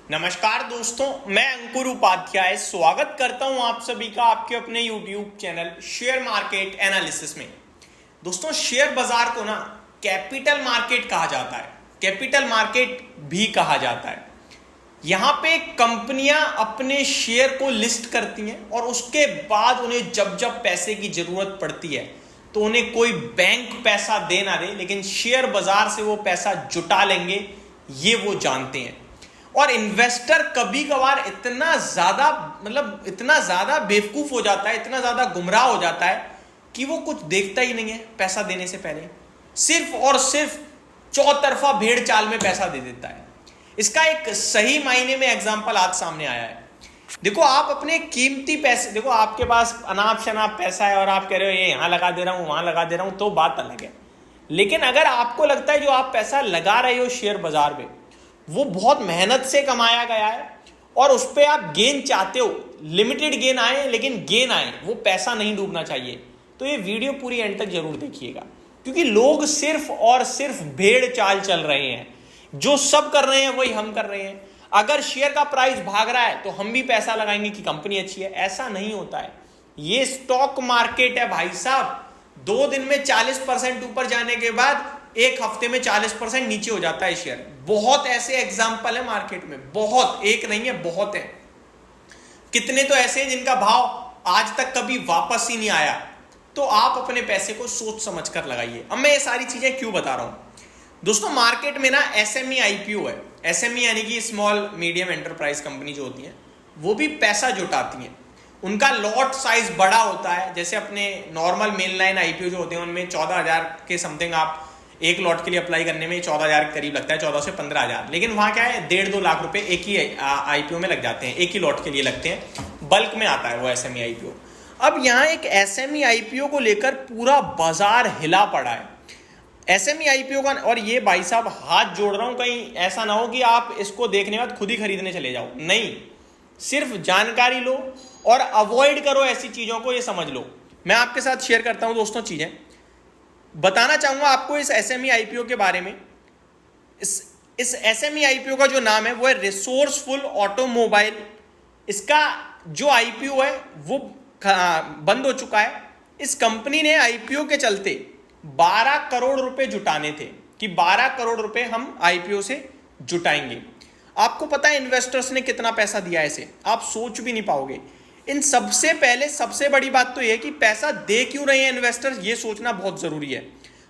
नमस्कार दोस्तों, मैं अंकुर उपाध्याय स्वागत करता हूं आप सभी का आपके अपने YouTube channel share market analysis में। दोस्तों, शेयर बाजार को ना कैपिटल मार्केट कहा जाता है, कैपिटल मार्केट भी कहा जाता है। यहां पे कंपनियां अपने शेयर को लिस्ट करती हैं और उसके बाद उन्हें जब जब पैसे की जरूरत पड़ती है तो उन्हें कोई बैंक पैसा दे ना दे, लेकिन शेयर बाजार से वो पैसा जुटा लेंगे, ये वो जानते हैं। और इन्वेस्टर कभी कभार इतना ज्यादा बेवकूफ हो जाता है, इतना ज्यादा गुमराह हो जाता है कि वो कुछ देखता ही नहीं है पैसा देने से पहले, सिर्फ और सिर्फ चौतरफा भेड़ चाल में पैसा दे देता है। इसका एक सही मायने में एग्जांपल आज सामने आया है। देखो, आप अपने कीमती पैसे, देखो आपके पास अनाप शनाप पैसा है और आप कह रहे हो ये यहां लगा दे रहा हूं वहां लगा दे रहा हूं, तो बात अलग है। लेकिन अगर आपको लगता है जो आप पैसा लगा रहे हो शेयर बाजार में वो बहुत मेहनत से कमाया गया है और उस पर आप गेन चाहते हो, लिमिटेड गेन आए लेकिन गेन आए, वो पैसा नहीं डूबना चाहिए, तो ये वीडियो पूरी एंड तक जरूर देखिएगा। क्योंकि लोग सिर्फ और सिर्फ भेड़ चाल चल रहे हैं, जो सब कर रहे हैं वही हम कर रहे हैं। अगर शेयर का प्राइस भाग रहा है तो हम भी पैसा लगाएंगे कि कंपनी अच्छी है, ऐसा नहीं होता है। ये स्टॉक मार्केट है भाई साहब। 2 दिन में 40% ऊपर जाने के बाद एक हफ्ते में 40% नीचे हो जाता है शेयर। बहुत ऐसे एग्जाम्पल है मार्केट में, बहुत, एक नहीं है, बहुत है। कितने तो ऐसे हैं जिनका भाव आज तक कभी वापस ही नहीं आया। तो आप अपने पैसे को सोच समझ कर लगाइए। अब मैं ये सारी चीजें क्यों बता रहा हूं दोस्तों, मार्केट में ना एसएमई आईपीओ है। एसएमई यानी कि स्मॉल मीडियम एंटरप्राइज कंपनी जो होती है वो भी पैसा जुटाती हैं। उनका लॉट साइज बड़ा होता है। जैसे अपने नॉर्मल मेन लाइन आईपीओ जो होते हैं उनमें 14,000 के समथिंग आप एक लॉट के लिए अप्लाई करने में 14,000 के करीब लगता है, 14 से 15,000। लेकिन वहां क्या है, 1.5-2 लाख रुपए एक ही आईपीओ में लग जाते हैं, एक ही लॉट के लिए लगते हैं। बल्क में आता है वो एसएमई आईपीओ। अब यहाँ एक एसएमई आईपीओ को लेकर पूरा बाजार हिला पड़ा है, एसएमई आईपीओ का। और ये भाई साहब हाथ जोड़ रहा हूं, कहीं ऐसा ना हो कि आप इसको देखने के बाद खुद ही खरीदने चले जाओ। नहीं, सिर्फ जानकारी लो और अवॉइड करो ऐसी चीजों को, ये समझ लो। मैं आपके साथ शेयर करता हूं दोस्तों चीजें, बताना चाहूंगा आपको इस एसएमई आईपीओ के बारे में। इस एसएमई आईपीओ का जो नाम है वो है रिसोर्सफुल ऑटोमोबाइल। इसका जो आईपीओ है वो बंद हो चुका है। इस कंपनी ने आईपीओ के चलते 12 करोड़ रुपए जुटाने थे कि 12 करोड़ रुपए हम आईपीओ से जुटाएंगे। आपको पता है इन्वेस्टर्स ने कितना पैसा दिया है इसे, आप सोच भी नहीं पाओगे। इन सबसे पहले सबसे बड़ी बात तो यह है कि पैसा दे क्यों रहे हैं इन्वेस्टर्स, ये सोचना बहुत जरूरी है।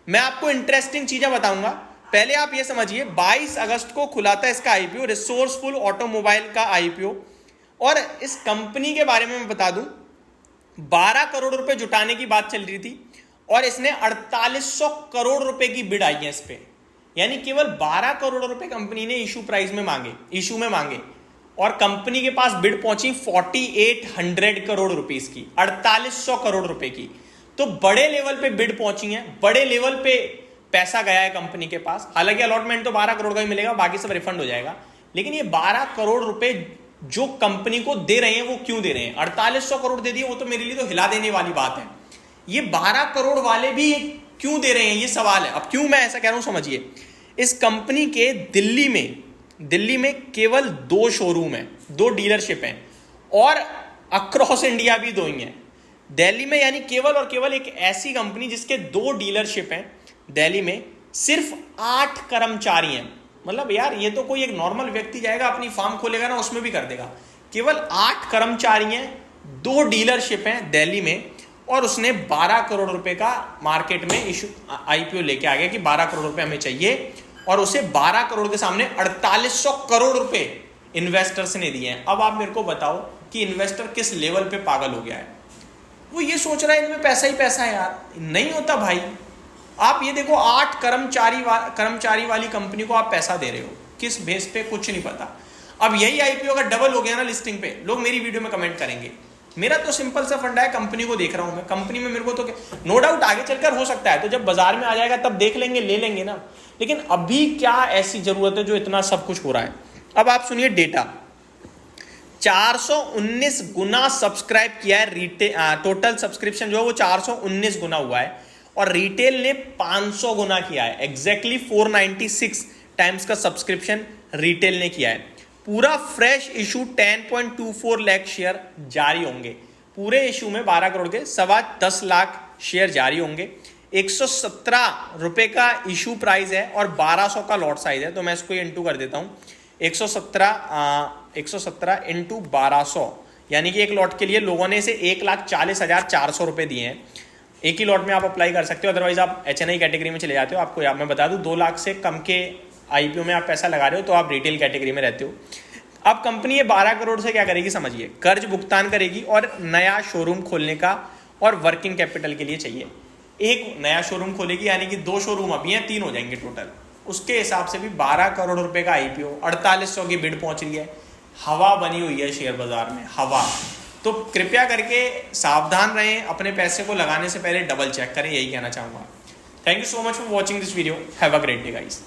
मैं आपको इंटरेस्टिंग चीजें बताऊंगा। पहले आप ये समझिए, 22 अगस्त को खुला था इसका आईपीओ, रिसोर्सफुल ऑटोमोबाइल का आईपीओ। और इस कंपनी के बारे में मैं बता दूं, 12 करोड़ रुपए जुटाने की बात चल रही थी और इसने 4800 करोड़ रुपए की बिड आई है इस पे। यानी केवल 12 करोड़ रुपए कंपनी ने इशू में मांगे और कंपनी के पास बिड पहुंची 4800 करोड़ रुपीस की, 4800 करोड़ रुपए की। तो बड़े लेवल पे बिड पहुंची है, बड़े लेवल पे पैसा गया है कंपनी के पास। हालांकि अलॉटमेंट तो 12 करोड़ का ही मिलेगा, बाकी सब रिफंड हो जाएगा। लेकिन ये 12 करोड़ रुपए जो कंपनी को दे रहे हैं वो क्यों दे रहे हैं? 4800 करोड़ दे दिए, वो तो मेरे लिए तो हिला देने वाली बात है। ये 12 करोड़ वाले भी क्यों दे रहे हैं, ये सवाल है। अब क्यों मैं ऐसा कह रहा हूं समझिए। इस कंपनी के दिल्ली में केवल 2 शोरूम है, 2 डीलरशिप हैं और अक्रॉस इंडिया भी 2 ही हैं। दिल्ली में यानी केवल और केवल एक ऐसी कंपनी जिसके 2 डीलरशिप हैं दिल्ली में, सिर्फ 8 कर्मचारी हैं। मतलब यार, ये तो कोई एक नॉर्मल व्यक्ति जाएगा अपनी फार्म खोलेगा ना, उसमें भी कर देगा। केवल 8 कर्मचारी हैं, 2 डीलरशिप हैं दिल्ली में, और उसने 12 करोड़ रुपए का मार्केट में इशू आईपीओ लेके आ गया कि 12 करोड़ रुपए हमें चाहिए। और उसे 12 करोड़ के सामने 4800 करोड़ रुपए इन्वेस्टर्स ने दिए हैं। अब आप मेरे को बताओ कि इन्वेस्टर किस लेवल पे पागल हो गया है। वो ये सोच रहा है इनमें पैसा ही पैसा है। यार नहीं होता भाई। आप ये देखो, 8 कर्मचारी वाली कंपनी को आप पैसा दे रहे हो, किस बेस पे, कुछ नहीं पता। अब यही आईपीओ अगर डबल हो गया ना लिस्टिंग पे, लोग मेरी वीडियो में कमेंट करेंगे। मेरा तो सिंपल सा फंडा है, कंपनी को देख रहा हूं मैं, कंपनी में मेरे को तो नो डाउट आगे चलकर हो सकता है, तो जब बाजार में आ जाएगा तब देख लेंगे, ले लेंगे ना। लेकिन अभी क्या ऐसी जरूरत है जो इतना सब कुछ हो रहा है। अब आप सुनिए डेटा, 419 गुना सब्सक्राइब किया है रिटेल, टोटल सब्सक्रिप्शन जो है वो 419 गुना हुआ है और रिटेल ने 500 गुना किया है। एग्जैक्टली 496 टाइम्स का सब्सक्रिप्शन रिटेल ने किया है। पूरा फ्रेश इशू 10.24 लाख शेयर जारी होंगे। पूरे इशू में 12 करोड़ के 10.25 लाख शेयर जारी होंगे। 117 रुपए का इशू प्राइस है और 1200 का लॉट साइज है, तो मैं इसको इंटू कर देता हूँ। 117 इंटू 1200 यानी कि एक लॉट के लिए लोगों ने इसे 1,40,400 रुपये दिए हैं। एक ही लॉट में आप अप्लाई कर सकते हो, अदरवाइज आप HNI कैटेगरी में चले जाते हो। आपको मैं बता दूं 2 लाख से कम के IPO में आप पैसा लगा रहे हो तो आप रिटेल कैटेगरी में रहते हो। अब कंपनी ये 12 करोड़ से क्या करेगी समझिए, कर्ज भुगतान करेगी और नया शोरूम खोलने का और वर्किंग कैपिटल के लिए चाहिए। एक नया शोरूम खोलेगी यानी कि 2 शोरूम अभी हैं, 3 हो जाएंगे टोटल। उसके हिसाब से भी 12 करोड़ रुपए का IPO, 4800 की बिड पहुंच रही है। हवा बनी हुई है शेयर बाजार में, हवा। तो कृपया करके सावधान रहें, अपने पैसे को लगाने से पहले डबल चेक करें, यही कहना चाहूँगा। Thank you so much for watching this video. Have a great day guys.